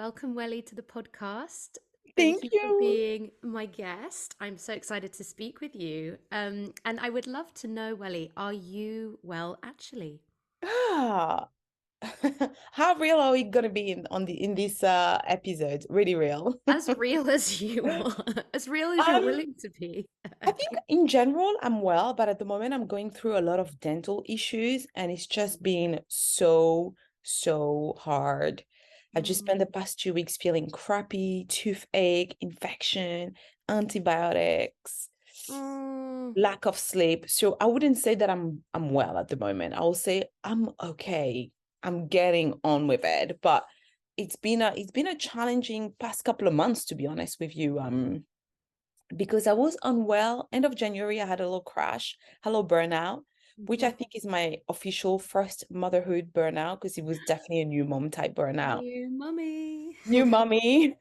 Welcome, Welly, to the podcast. Thank Thank you for you. being my guest. I'm so excited to speak with you. And I would love to know, Welly, are you well, actually? Ah, how real are we gonna be in this episode? Really real. As real as you are, as real as you're Um, willing to be. I think in general I'm well, but at the moment I'm going through a lot of dental issues and it's just been so hard. I just spent the Mm, past 2 weeks feeling crappy, toothache, infection, antibiotics, mm, lack of sleep. So I wouldn't say that I'm well at the moment. I will say I'm okay. I'm getting on with it, but it's been a challenging past couple of months to be honest with you. Because I was unwell. End of January, I had a little crash, a little burnout, which I mhm. think is my official first motherhood burnout because it was definitely a new mom type burnout. New mummy. New mommy,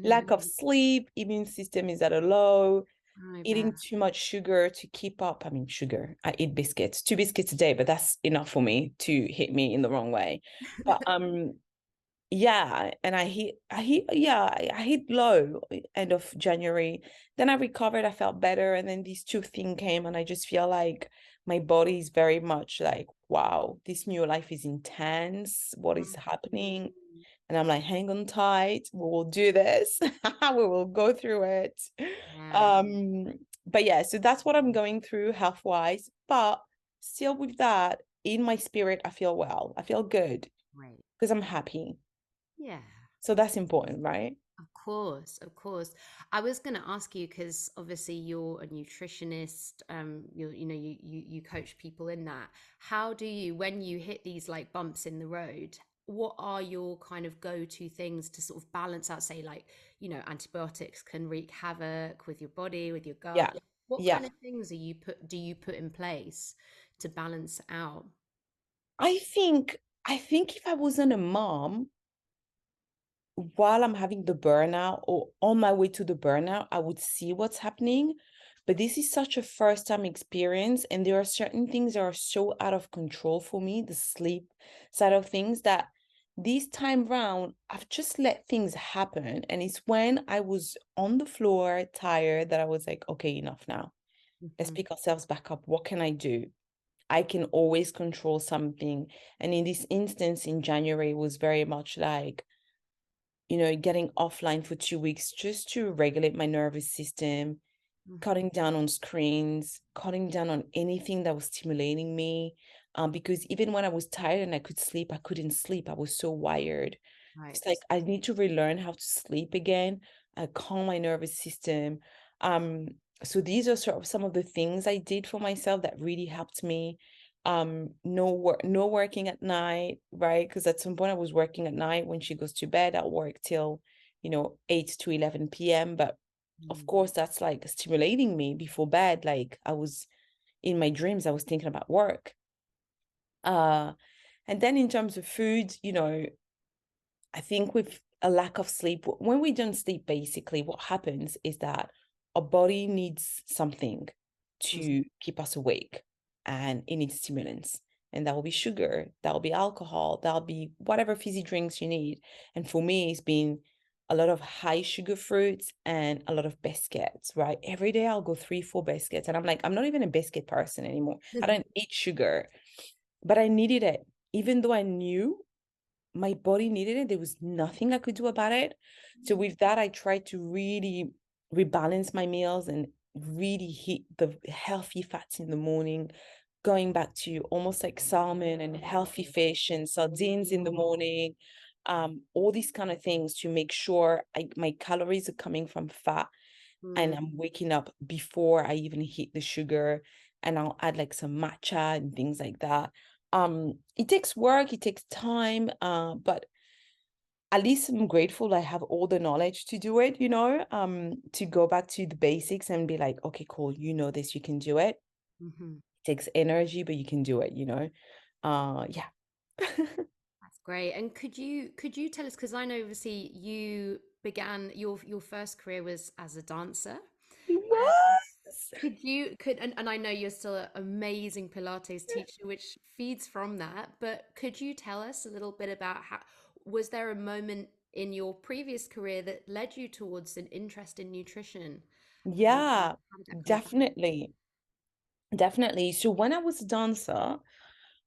lack of sleep, immune system is at a low, I eating bet. too much sugar to keep up. I mean, sugar. I eat biscuits, 2 biscuits a day, but that's enough for me to hit me in the wrong way. But yeah, and I hit low end of January. Then I recovered, I felt better, and then these two things came, and I just feel like my body is very much like, wow, this new life is intense. What is happening? Mhm. And I'm like, hang on tight, we will do this. We will go through it. Yeah, Um, but yeah, so that's what I'm going through health-wise. But still with that, in my spirit, I feel well. I feel good great. because I'm happy. Yeah. So that's important, right? Of course, of course. I was going to ask you because obviously you're a nutritionist. You coach people in that. How do you, when you hit these like bumps in the road, what are your kind of go-to things to sort of balance out? Say, like, antibiotics can wreak havoc with your body, with your Yeah. gut. Like, what Yeah. kind of things do you put in place to balance out? I think if I wasn't a mom, while I'm having the burnout or on my way to the burnout, I would see what's happening. But this is such a first time experience, and there are certain things that are so out of control for me, the sleep side of things, that this time round, I've just let things happen. And it's when I was on the floor, tired, that I was like, okay, enough now. Let's Mhm. pick ourselves back up. What can I do? I can always control something. And in this instance, in January, it was very much like, getting offline for 2 weeks just to regulate my nervous system, Mhm. cutting down on screens, cutting down on anything that was stimulating me. Because even when I was tired and I could sleep, I couldn't sleep. I was so wired. It's like Right. I need to relearn how to sleep again, calm my nervous system. Um, so these are sort of some of the things I did for myself that really helped me. No working at night, right? Because at some point I was working at night. When she goes to bed, I'll work till 8 to 11 p.m. But of Mm. course, that's like stimulating me before bed. Like I was in my dreams, I was thinking about work. Uh, and then in terms of food, I think with a lack of sleep, when we don't sleep, basically, what happens is that our body needs something to keep us awake, and it needs stimulants. And that will be sugar, that will be alcohol, that'll be whatever fizzy drinks you need. And for me, it's been a lot of high sugar fruits and a lot of biscuits, right? Every day I'll go 3, 4 biscuits. And I'm like, I'm not even a biscuit person anymore. I don't eat sugar, but I needed it. Even though I knew my body needed it. There was nothing I could do about it. So with that, I tried to really rebalance my meals and really hit the healthy fats in the morning, going back to almost like salmon and healthy fish and sardines in the morning. All these kind of things to make sure my calories are coming from fat and Mm. I'm waking up before I even hit the sugar, and I'll add like some matcha and things like that. It takes work, it takes time, but at least I'm grateful I have all the knowledge to do it, to go back to the basics and be like, okay, cool, you know this, you can do it. Mhm. It takes energy, but you can do it. Yeah. That's great. And could you tell us, because I know obviously you began your first career was as a dancer. It Uh, was. and I know you're still an amazing Pilates teacher, which feeds from that, but could you tell us a little bit about how was there a moment in your previous career that led you towards an interest in nutrition? Yeah, How did that come about? definitely. Definitely. So when I was a dancer,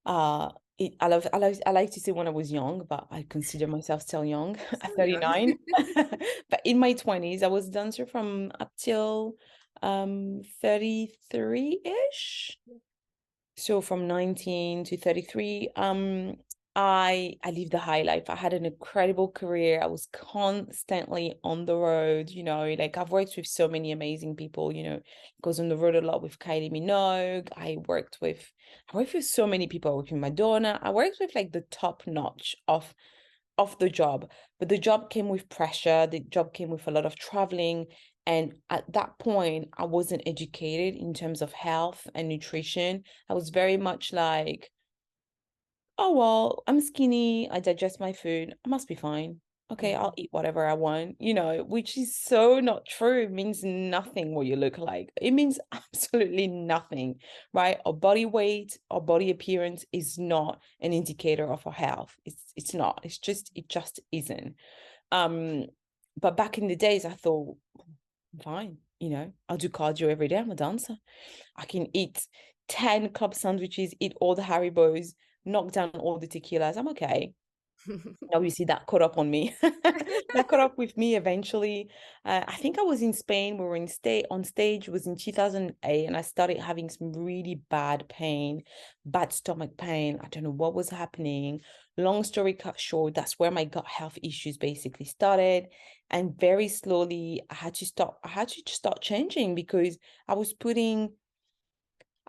uh, I like to say when I was young, but I consider myself still young at Still young. 39. But in my 20s, I was a dancer from up till 33-ish. So from 19 to 33, I lived a high life. I had an incredible career. I was constantly on the road, like I've worked with so many amazing people, goes on the road a lot with Kylie Minogue. I worked with so many people. I worked with Madonna. I worked with like the top notch of the job, but the job came with pressure. The job came with a lot of traveling. And at that point, I wasn't educated in terms of health and nutrition. I was very much like, oh, well, I'm skinny. I digest my food. I must be fine. Okay, I'll eat whatever I want, which is so not true. It means nothing what you look like. It means absolutely nothing, right? Our body weight, our body appearance is not an indicator of our health. It's not. It just isn't. Um, but back in the days, I thought, fine, I'll do cardio every day. I'm a dancer. I can eat 10 club sandwiches, eat all the Haribos, knock down all the tequilas. I'm okay. Obviously, that caught up on me. That caught up with me eventually. I think I was in Spain. We were on stage. It was in 2008, and I started having some really bad pain, bad stomach pain. I don't know what was happening. Long story cut short, that's where my gut health issues basically started. And very slowly, I had to stop. I had to start changing because I was putting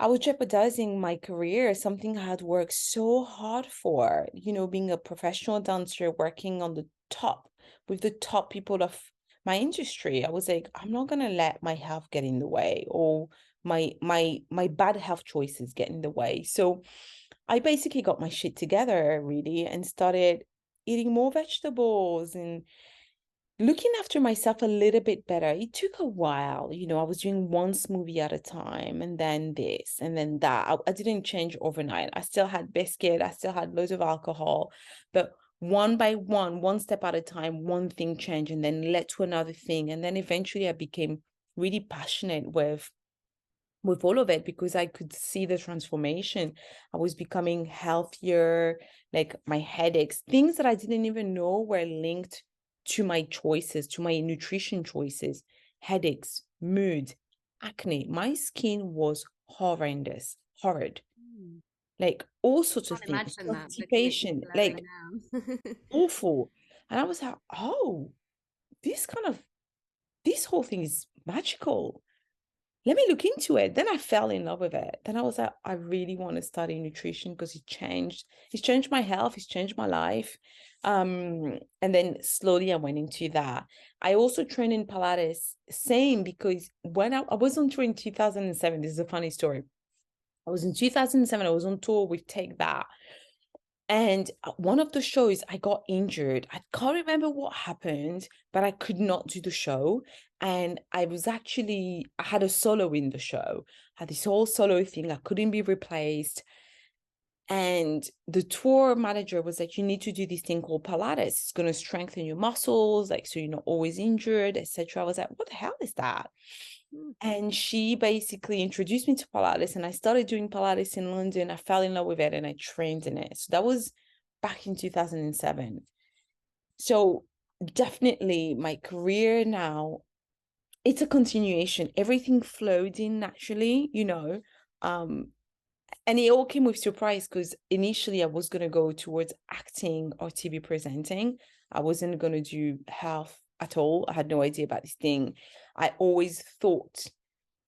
I was jeopardizing my career, something I had worked so hard for, being a professional dancer, working on the top with the top people of my industry. I was like, I'm not gonna let my health get in the way or my bad health choices get in the way. So I basically got my shit together really and started eating more vegetables and looking after myself a little bit better. It took a while. I was doing one smoothie at a time and then this and then that. I didn't change overnight. I still had biscuit, I still had loads of alcohol, but one by one step at a time, one thing changed and then led to another thing. And then eventually I became really passionate with all of it because I could see the transformation. I was becoming healthier, like my headaches, things that I didn't even know were linked to my choices, to my nutrition choices, headaches, mood, acne. My skin was horrendous, horrid, Mm. like all sorts of Can't things, imagine that looking at you constipation, glowing like now. awful. And I was like, oh, this whole thing is magical. Let me look into it. Then I fell in love with it. Then I was like, I really want to study nutrition because it's changed my health, it's changed my life. And then slowly I went into that. I also trained in Pilates, same because when I was on tour in 2007, this is a funny story. I was in 2007, I was on tour with Take That. And one of the shows, I got injured. I can't remember what happened, but I could not do the show. And I had a solo in the show. I had this whole solo thing. I couldn't be replaced. And the tour manager was like, you need to do this thing called Pilates. It's going to strengthen your muscles, like, so you're not always injured, etc. I was like, what the hell is that? Mm. And she basically introduced me to Pilates, and I started doing Pilates in London. I fell in love with it and I trained in it. So that was back in 2007. So definitely my career now, it's a continuation. Everything flowed in naturally. Um, and it all came with surprise because initially I was going to go towards acting or TV presenting. I wasn't going to do health at all. I had no idea about this thing. I always thought,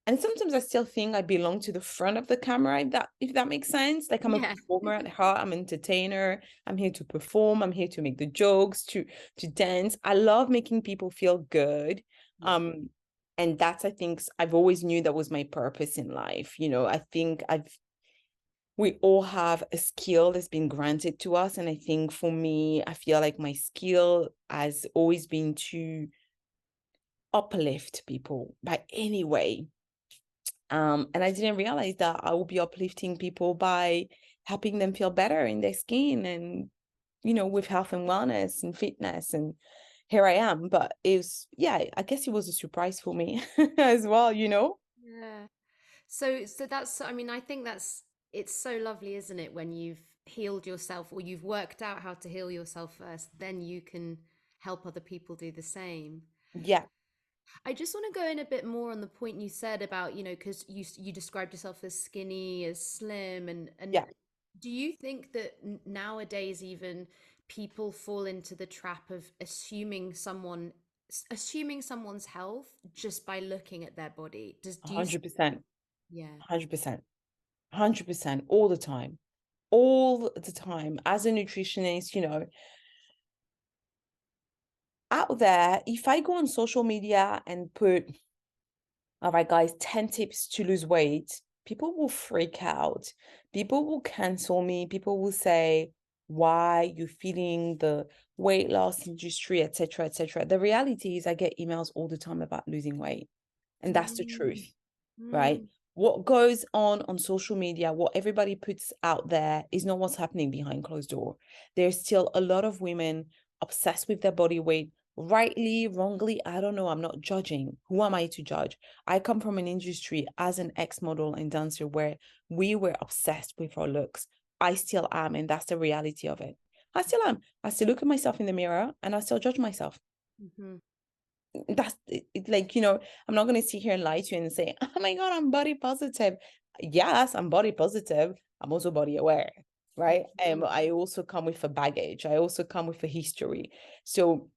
and sometimes I still think I belong to the front of the camera, if that makes sense. Like I'm a Yeah. performer at heart, I'm an entertainer. I'm here to perform. I'm here to make the jokes, to dance. I love making people feel good. Yeah. Um, and that's, I think, I've always knew that was my purpose in life. I think we all have a skill that's been granted to us. And I think for me, I feel like my skill has always been to uplift people by any way. And I didn't realize that I would be uplifting people by helping them feel better in their skin and, with health and wellness and fitness. And here I am. But it was, yeah, I guess it was a surprise for me as well, you know? Yeah. So that's, I mean, I think that's, it's so lovely, isn't it, when you've healed yourself or you've worked out how to heal yourself first, then you can help other people do the same. Yeah, I just want to go in a bit more on the point you said about, because you described yourself as skinny, as slim, and yeah, do you think that nowadays even people fall into the trap of assuming someone's health just by looking at their body? Do you see? 100%, Yeah. 100%, 100% all the time. All the time. As a nutritionist, out there, if I go on social media and put, all right, guys, 10 tips to lose weight, people will freak out. People will cancel me. People will say, why you feeling the weight loss industry, etc., etc. The reality is I get emails all the time about losing weight. And that's the Mm, truth, right? mm, What goes on social media, what everybody puts out there is not what's happening behind closed door. There's still a lot of women obsessed with their body weight, rightly, wrongly, I don't know. I'm not judging. Who am I to judge? I come from an industry as an ex-model and dancer where we were obsessed with our looks. I still am, and that's the reality of it. I still am. I still look at myself in the mirror and I still judge myself. mhm, That's like, I'm not going to sit here and lie to you and say, oh my God, I'm body positive. Yes, I'm body positive. I'm also body aware, right? mhm, I also come with a baggage. I also come with a history. So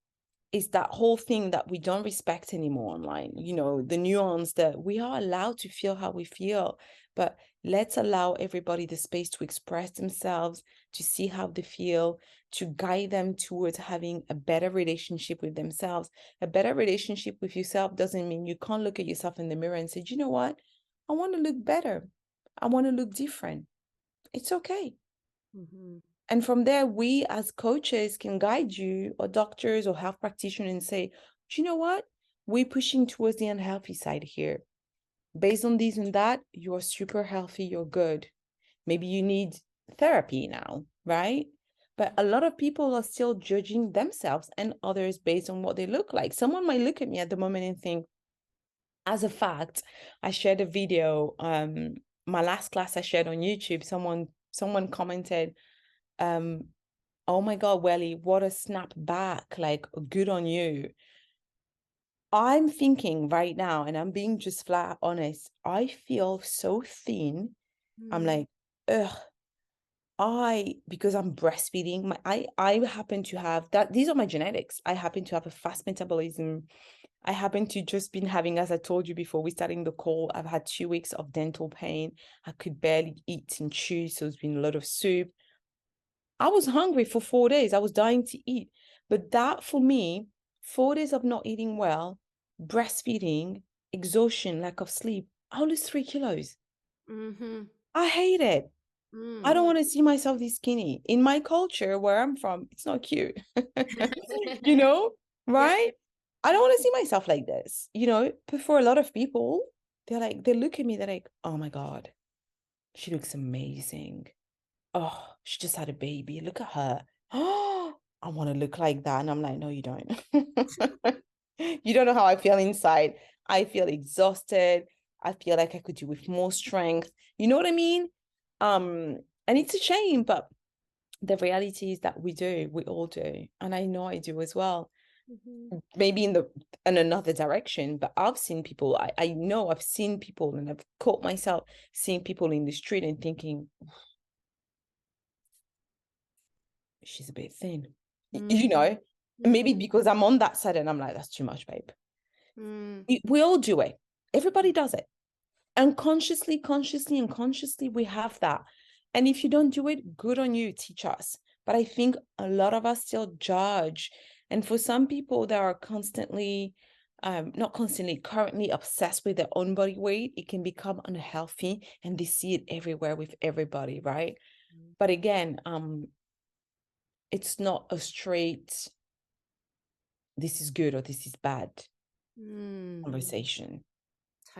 it's that whole thing that we don't respect anymore online, the nuance that we are allowed to feel how we feel, but let's allow everybody the space to express themselves, to see how they feel, to guide them towards having a better relationship with themselves. A better relationship with yourself doesn't mean you can't look at yourself in the mirror and say, "Do you know what? I want to look better. I want to look different." It's okay. mhm, And from there, we as coaches can guide you, or doctors or health practitioners, and say, "Do you know what? We're pushing towards the unhealthy side here. Based on this and that, you're super healthy, you're good. Maybe you need therapy now, right?" But a lot of people are still judging themselves and others based on what they look like. Someone might look at me at the moment and think, as a fact, I shared a video, my last class I shared on YouTube, someone commented, um, "Oh my God, Welly, what a snap back. Like, good on you." I'm thinking right now, and I'm being just flat honest, I feel so thin. I'm mm, like, ugh, because I'm breastfeeding, I happen to have that. These are my genetics. I happen to have a fast metabolism. I happen to just been having, as I told you before we starting the call, I've had 2 weeks of dental pain. I could barely eat and chew. So it's been a lot of soup. I was hungry for 4 days. I was dying to eat. But that for me, 4 days of not eating well, breastfeeding, exhaustion, lack of sleep, I'll lose 3 kilos. mhm, I hate it. I mm. don't want to see myself this skinny. In my culture where I'm from, it's not cute. you know, Yeah. right? I don't want to see myself like this, but for a lot of people, they look at me, they're like, oh my God, she looks amazing. Oh, she just had a baby. Look at her. Oh, I want to look like that. And I'm like, no, you don't. You don't know how I feel inside. I feel exhausted. I feel like I could do with more strength. You know what I mean? And it's a shame, but the reality is that we all do. And I know I do as well. Mhm. Maybe in another direction, but I've seen people, I know I've seen people, and I've caught myself seeing people in the street and thinking, she's a bit thin, you Mm, know, maybe mhm, because I'm on that side and I'm like, that's too much, babe. mm, We all do it. Everybody does it. Unconsciously, consciously, and consciously, we have that. And if you don't do it, good on you, teach us. But I think a lot of us still judge. And for some people that are constantly, not constantly, currently obsessed with their own body weight, it can become unhealthy and they see it everywhere with everybody, right? mm, But again, it's not a straight, this is good or this is bad mm, conversation.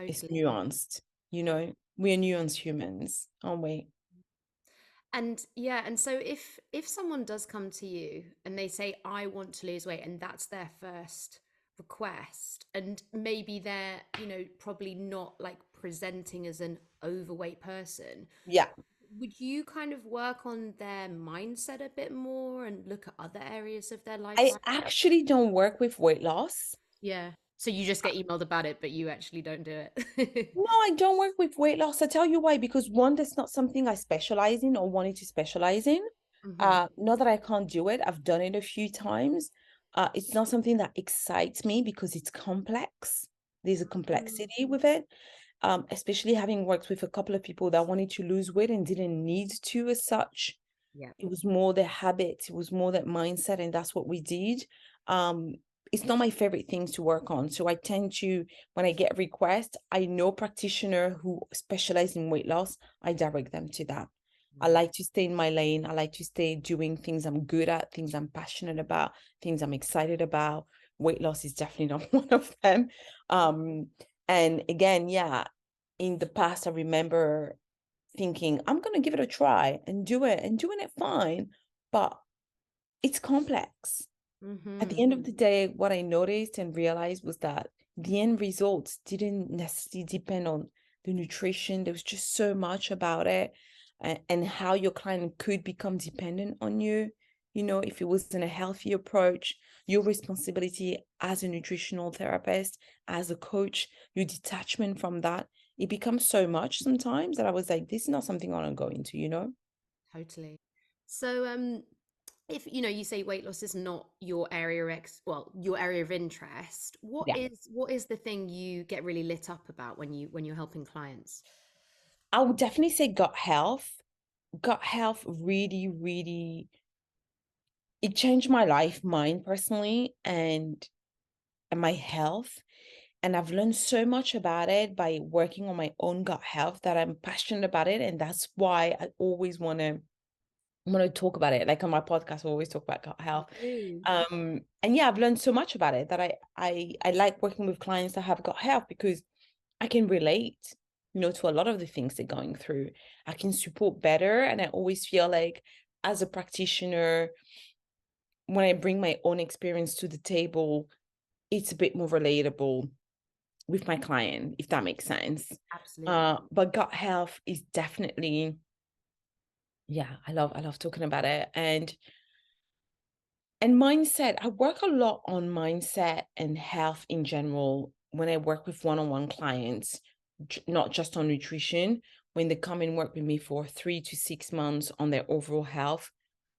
It's totally. nuanced, we're nuanced humans, aren't we? And yeah, and so if someone does come to you and they say, I want to lose weight, and that's their first request, and maybe they're, probably not like presenting as an overweight person, Yeah. would you kind of work on their mindset a bit more and look at other areas of their I lifestyle? actually don't work with weight loss. Yeah. So you just get emailed about it, but you actually don't do it. No, I don't work with weight loss. I tell you why, because one, that's not something I specialize in or wanted to specialize in. Hmm. Not that I can't do it. I've done it a few times. It's not something that excites me because it's complex. There's a complexity with it. Especially having worked with a couple of people that wanted to lose weight and didn't need to as such. Yeah. It was more the habit, it was more that mindset, and that's what we did. Um, it's not my favorite things to work on. So I tend to, when I get requests, I know practitioner who specialize in weight loss, I direct them to that. I Right. like to stay in my lane. I like to stay doing things I'm good at, things I'm passionate about, things I'm excited about. Weight loss is definitely not one of them. Um, and again, yeah, in the past, I remember thinking, I'm going to give it a try and do it and doing it fine, but it's complex. At the Hmm. end of the day, what I noticed and realized was that the end results didn't necessarily depend on the nutrition. There was just so much about it, and how your client could become dependent on you. If it wasn't a healthy approach, your responsibility as a nutritional therapist, as a coach, your detachment from that, it becomes so much sometimes that I was like, this is not something I want to go into. Totally. So, if you say weight loss is not your area of your area of interest, Yeah. what is the thing you get really lit up about when you're helping clients? I would definitely say gut health. Gut health really, really, it changed my life, mine personally, and my health. And I've learned so much about it by working on my own gut health that I'm passionate about it. And that's why I always want to talk about it. Like on my podcast, I always talk about gut health. Ooh. And yeah, I've learned so much about it that I like working with clients that have gut health because I can relate, to a lot of the things they're going through. I can support better. And I always feel like as a practitioner, when I bring my own experience to the table, it's a bit more relatable with my client, if that makes sense. Absolutely. But gut health is definitely, yeah, I love talking about it. And mindset, I work a lot on mindset and health in general when I work with one-on-one clients, not just on nutrition. When they come and work with me for 3 to 6 months on their overall health,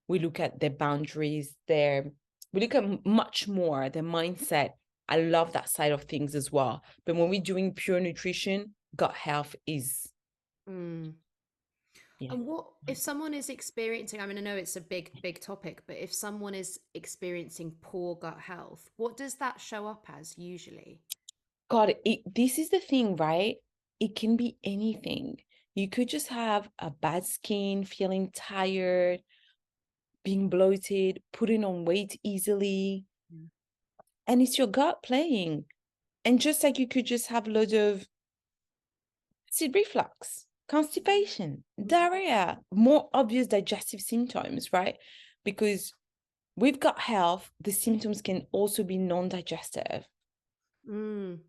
we look at their boundaries, we look at much more their mindset. I love that side of things as well. But when we're doing pure nutrition, gut health is, Mm. yeah. And what if someone is experiencing, I mean, I know it's a big topic, but if someone is experiencing poor gut health, what does that show up as usually? God, this is the thing, right? It can be anything. You could just have a bad skin, feeling tired, being bloated, putting on weight easily, Mm. and it's your gut playing. And just like you could just have loads of acid reflux, constipation, diarrhea, more obvious digestive symptoms, right? Because with gut health, the symptoms can also be non-digestive, Mm.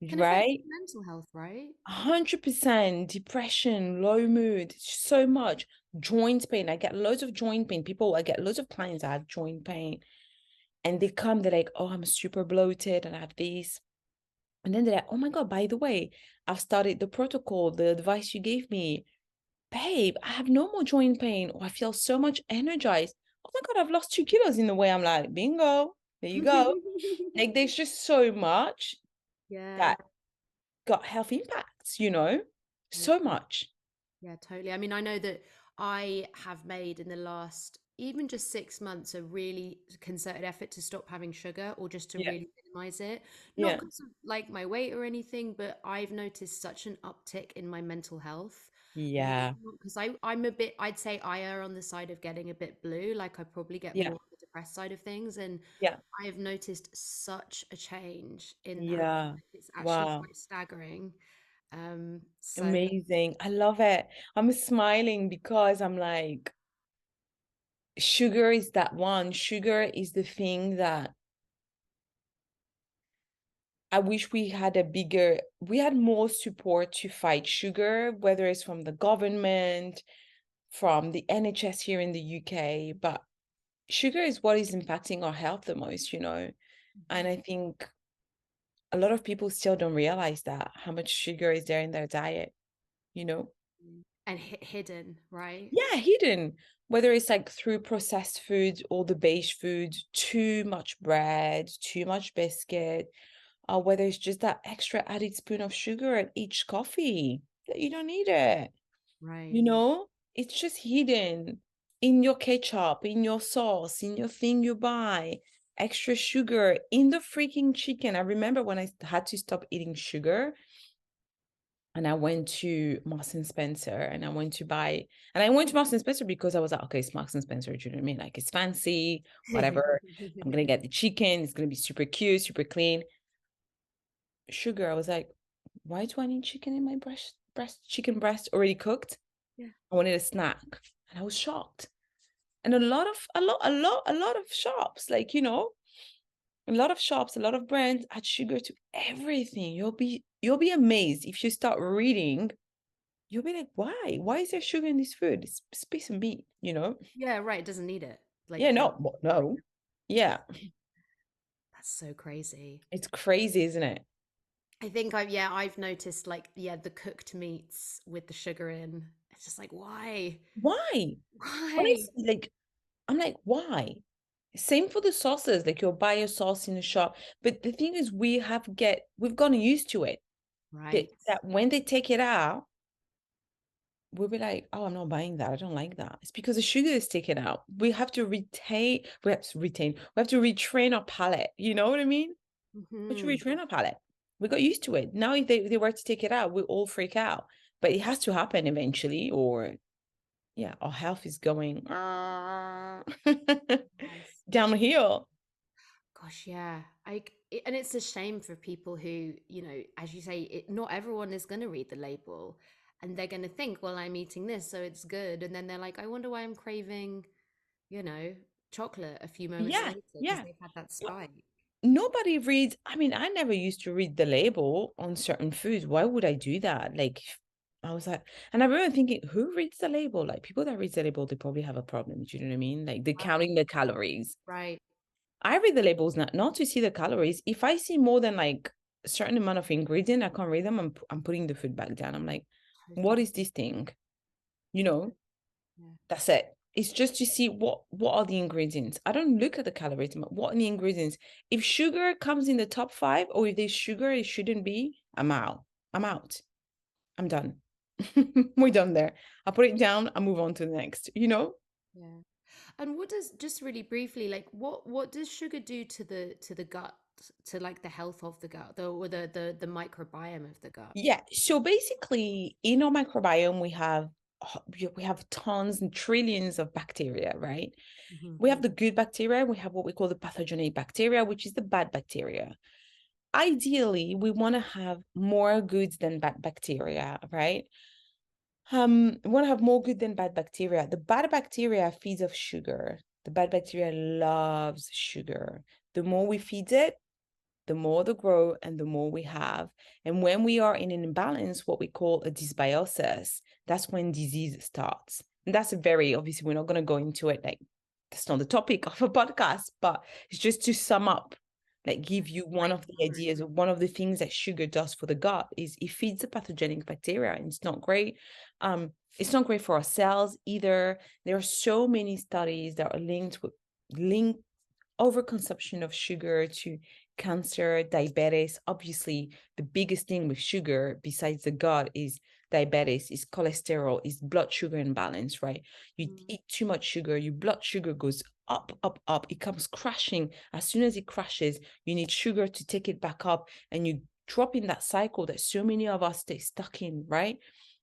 Can affect right? mental health, right? 100% depression, low mood, so much joint pain. I get loads of joint pain. I get loads of clients that have joint pain, and they're like, oh, I'm super bloated and I have this. And then they're like, oh my God, by the way, I've started the protocol, the advice you gave me. Babe, I have no more joint pain, or I feel so much energized. Oh my God, I've lost 2 kilos in the way. I'm like, bingo, there you go. Like, there's just so much Yeah. that gut health impacts, so much. Yeah, totally. I mean, I know that I have made in the last even just 6 months a really concerted effort to stop having sugar or just to Yeah. really minimize it. Not Yeah. because of like my weight or anything, but I've noticed such an uptick in my mental health. Yeah. Because I'm a bit, I'd say I err on the side of getting a bit blue. Like I probably get more Yeah. on the depressed side of things. And Yeah. I have noticed such a change in that. Yeah. It's actually Wow. quite staggering. So Amazing. I love it. I'm smiling because I'm like, sugar is that one. Sugar is the thing that I wish we had more support to fight sugar, whether it's from the government, from the NHS here in the UK. But sugar is what is impacting our health the most, you know? And Mhm. I think a lot of people still don't realize that, how much sugar is there in their diet, you know? And hidden, right? Yeah, hidden. Whether it's like through processed food or the beige food, too much bread, too much biscuit, or whether it's just that extra added spoon of sugar at each coffee that you don't need it. Right. You know, it's just hidden in your ketchup, in your sauce, in your thing you buy. Extra sugar in the freaking chicken. I remember when I had to stop eating sugar and I went to Marks and Spencer and I went to buy, and I went to Marks and Spencer because I was like, okay, it's Marks and Spencer. Do you know what I mean? Like it's fancy, whatever. I'm gonna get the chicken. It's gonna be super cute, super clean. Sugar. I was like, why do I need chicken in my chicken breast already cooked? Yeah. I wanted a snack. And I was shocked. And a lot of shops, like, you know, a lot of shops, a lot of brands add sugar to everything. You'll be amazed if you start reading. You'll be like, why? Why is there sugar in this food? It's a piece of meat, you know? Yeah, right. It doesn't need it. Yeah, Like, no, no. Yeah, that's so crazy. it's crazy, isn't it? I think I've noticed like, yeah, the cooked meats with the sugar in. It's just like, why? Why? Why? Honestly, like, I'm like, why? Same for the sauces, like you'll buy a sauce in the shop. But the thing is, we've gotten used to it. That, Right. that when they take it out, we'll be like, oh, I'm not buying that. I don't like that. It's because the sugar is taken out. We have to retrain our palate. You know what I mean? We have to Hmm. retrain our palate. We got used to it. Now, if they were to take it out, we all freak out. But it has to happen eventually, or yeah, our health is going Yes. downhill. Gosh, yeah. And it's a shame for people who, as you say, not everyone is going to read the label and they're going to think, well, I'm eating this, so it's good. And then they're like, I wonder why I'm craving, you know, chocolate a few moments Yeah, later because yeah. they've had that No- spike. Nobody reads. I mean, I never used to read the label on certain foods. Why would I do that? Like, I was like, and I remember thinking, who reads the label? Like, people that read the label, they probably have a problem. Do you know what I mean? Like, they're Wow. counting the calories. Right. I read the labels not to see the calories. If I see more than like a certain amount of ingredient, I can't read them. I'm putting the food back down. I'm like, what Totally. is this thing? You know, Yeah. that's it. It's just to see what are the ingredients. I don't look at the calories. What are the ingredients? If sugar comes in the top 5, or if there's sugar it shouldn't be, I'm out. I'm out. I'm done. We're done there. I put it down. I move on to the next. You know? Yeah. And what does, just really briefly, like what does sugar do to the gut, to like the health of the gut, or the microbiome of the gut? Yeah. So basically, in our microbiome, we have tons and trillions of bacteria, right? Hmm. We have the good bacteria. We have what we call the pathogenic bacteria, which is the bad bacteria. Ideally, we want to have more good than bad bacteria, right? We want to have more good than bad bacteria. The bad bacteria feeds off sugar. The bad bacteria loves sugar. The more we feed it, the more they grow and the more we have. And when we are in an imbalance, what we call a dysbiosis, that's when disease starts. And that's a very, obviously, we're not going to go into it. Like, that's not the topic of a podcast, but it's just to sum up, like, give you one Great of the summary. ideas of one of the things that sugar does for the gut is it feeds the pathogenic bacteria, and it's not great. It's not great for our cells either. There are so many studies that are linked overconsumption of sugar to cancer, diabetes. Obviously, the biggest thing with sugar, besides the gut, is diabetes, is cholesterol, is blood sugar imbalance, right? You Mm. eat too much sugar, your blood sugar goes up, up, up. It comes crashing. As soon as it crashes, you need sugar to take it back up, and you drop in that cycle that so many of us stay stuck in, right?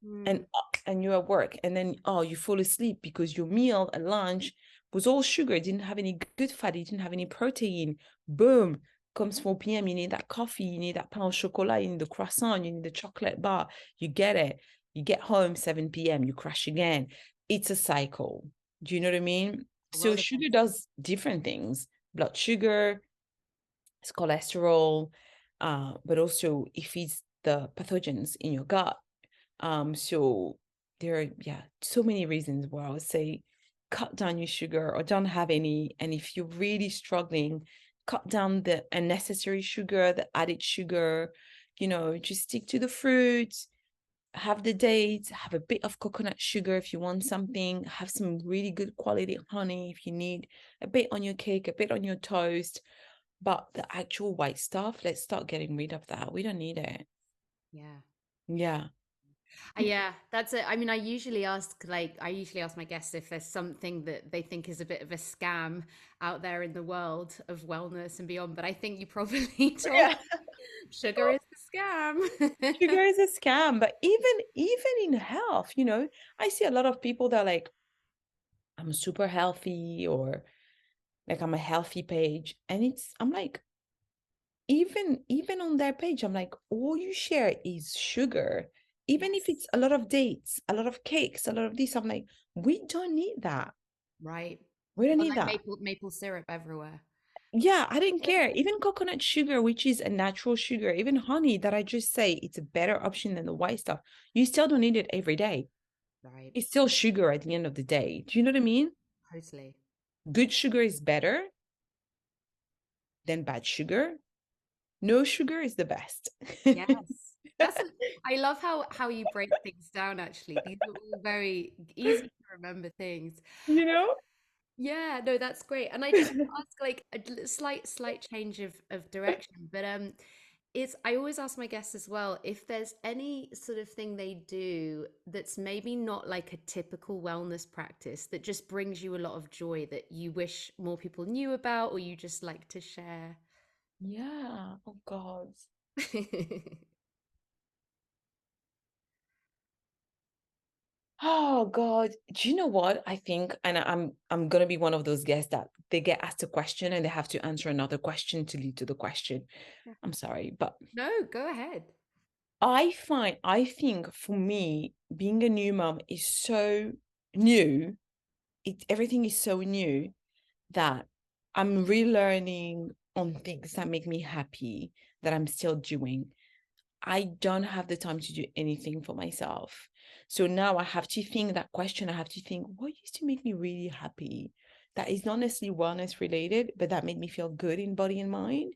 Mm. And you're at work, and then you fall asleep because your meal at lunch was all sugar. It didn't have any good fat. It didn't have any protein. Boom, comes 4 p.m., you need that coffee, you need that pain au chocolat, you need the croissant, you need the chocolate bar. You get it. You get home 7 p.m., you crash again. It's a cycle. Do you know what I mean? So Roller sugar coaster. does different things. Blood sugar, it's cholesterol, but also it feeds the pathogens in your gut. So there are, yeah, so many reasons why I would say cut down your sugar or don't have any. And if you're really struggling, cut down the unnecessary sugar, the added sugar, just stick to the fruits, have the dates, have a bit of coconut sugar if you want something, have some really good quality honey if you need a bit on your cake, a bit on your toast. But the actual white stuff, let's start getting rid of that. We don't need it. Yeah. Yeah. Yeah, that's it. I mean, I usually ask my guests if there's something that they think is a bit of a scam out there in the world of wellness and beyond. But I think you probably told Yeah. sugar is the scam. Sugar is a scam, but even in health, I see a lot of people that are like, I'm super healthy, or like I'm a healthy page. And I'm like, even on their page, I'm like, all you share is sugar. Even if Yes, it's a lot of dates, a lot of cakes, a lot of this, I'm like, we don't need that. right. We don't Or need like that. maple syrup everywhere. Yeah, I didn't care. Even coconut sugar, which is a natural sugar, even honey, that I just say it's a better option than the white stuff. You still don't need it every day. Right. It's still sugar at the end of the day. Do you know what I mean? Totally. Good sugar is better than bad sugar. No sugar is the best. Yes. I love how you break things down actually. These are all very easy to remember things. You know? Yeah, no, that's great. And I just want to ask like slight change of direction, but it's I always ask my guests as well if there's any sort of thing they do that's maybe not like a typical wellness practice that just brings you a lot of joy that you wish more people knew about or you just like to share. Yeah. Oh God. Oh God. Do you know what? I think, and I'm gonna be one of those guests that they get asked a question and they have to answer another question to lead to the question. Yeah. I'm sorry, but No, go ahead. I think for me, being a new mom is so new. Everything is so new that I'm relearning on things that make me happy that I'm still doing. I don't have the time to do anything for myself. So now I have to think that question. I have to think, what used to make me really happy? That is not necessarily wellness related, but that made me feel good in body and mind.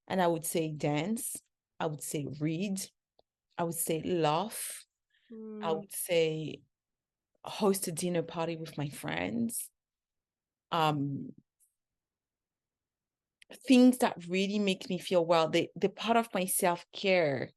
And I would say dance. I would say read. I would say laugh. I Mm, would say host a dinner party with my friends. Um, Things that really make me feel well. The part of my self-care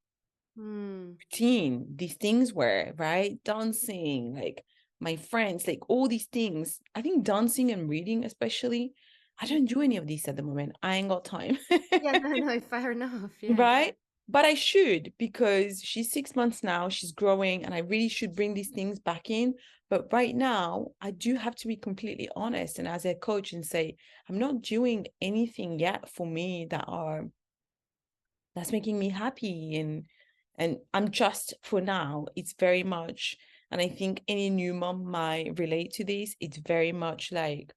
mm, routine, these things were, right? Dancing, like my friends, like all these things. I think dancing and reading, especially, I mm. don't do any of these at the moment. I ain't got time. Yeah, no, fair enough. Yeah. Right? But I should, because she's 6 months now, she's growing, and I really should bring these things back in. But right now, I do have to be completely honest and as a coach and say, I'm not doing anything yet for me that's making me happy. And I'm just, for now, it's very much, and I think any new mom might relate to this, it's very much like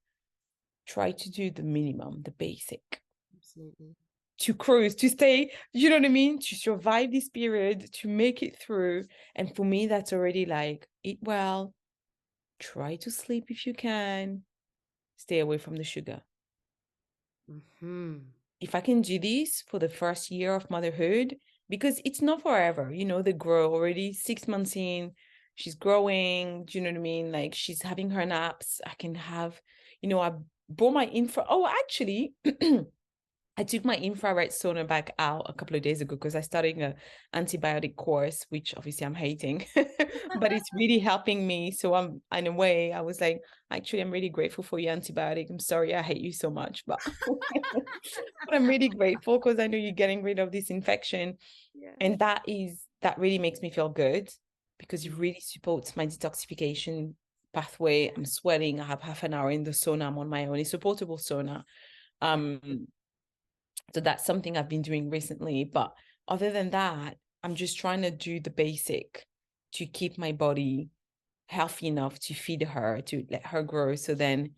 try to do the minimum, the basic, Absolutely. to cruise, to stay, you know what I mean? To survive this period, to make it through. And for me, that's already like eat well, try to sleep if you can, stay away from the sugar. Hmm. If I can do this for the first year of motherhood, because it's not forever, they grow already 6 months in, she's growing, do you know what I mean? Like she's having her naps. I can have, I brought my infra. Oh, actually, I took my infrared sauna back out a couple of days ago because I started an antibiotic course, which obviously I'm hating, but it's really helping me. So I'm, in a way, I was like, actually, I'm really grateful for your antibiotic. I'm sorry, I hate you so much, but but I'm really grateful because I know you're getting rid of this infection. Yeah. And that really makes me feel good because it Mm. really supports my detoxification pathway. I'm sweating. I have half an hour in the sauna. I'm on my own. It's a portable sauna. Yeah. Um, So that's something I've been doing recently. But other than that, I'm just trying to do the basic to keep my body healthy enough to feed her, to let her grow. So then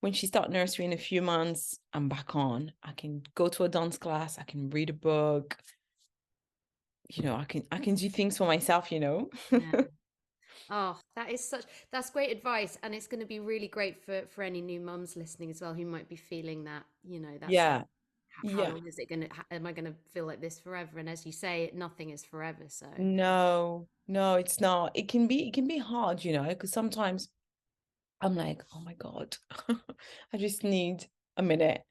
when she start nursery in a few months, I'm back on. I can go to a dance class, I can read a book, I can do things for myself. Yeah. Oh, that's great advice, and it's going to be really great for any new mums listening as well who might be feeling that, that's Yeah. how Yeah. long is it going to, am I going to feel like this forever? And as you say, nothing is forever. So, No, no, it's not. It can be hard, because sometimes I'm like, oh my God, I just need a minute.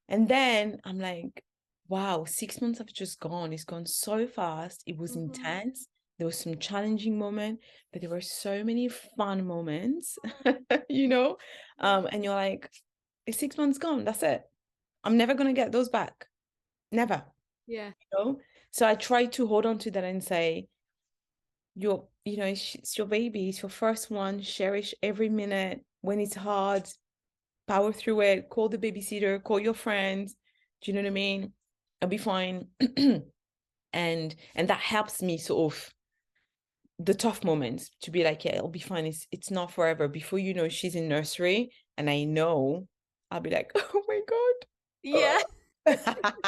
And then I'm like, wow, 6 months have just gone. It's gone so fast. It was mhm. intense. There was some challenging moments, but there were so many fun moments, you know? And you're like, it's 6 months gone. That's it. I'm never gonna get those back. Never, Yeah. you know? So I try to hold on to that and say, it's your baby, it's your first one. Cherish every minute. When it's hard, power through it, call the babysitter, call your friends. Do you know what I mean? I'll be fine. And that helps me sort of the tough moments to be like, yeah, it'll be fine. It's not forever. Before you know, she's in nursery and I know, I'll be like, oh my Yeah. God.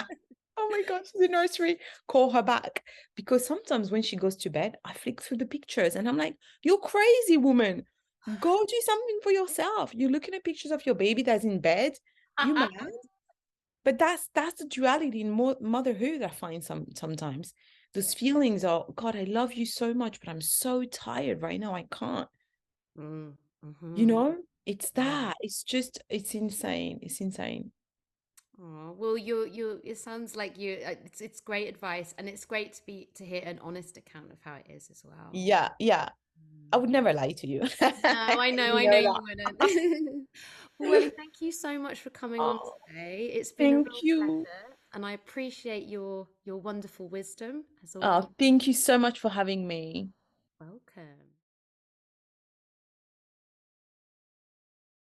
Oh my God, she's in nursery. Call her back. Because sometimes when she goes to bed, I flick through the pictures and I'm like, you're crazy, woman. Go do something for yourself. You're looking at pictures of your baby that's in bed. You mad? But that's the duality in motherhood. I find sometimes those feelings are, God, I love you so much, but I'm so tired right now. I can't. Mm, You mhm. know, it's Yeah. that. It's insane. It's insane. Oh, well, it sounds like it's great advice, and it's great to hear an honest account of how it is as well. Yeah, yeah. I Mm. would never lie to you. No, You I know know you that. wouldn't. Well, Welly, thank you so much for coming on Oh, today. It's been a thank real you. pleasure, and I appreciate your wonderful wisdom as always. Thank you so much for having me. Welcome.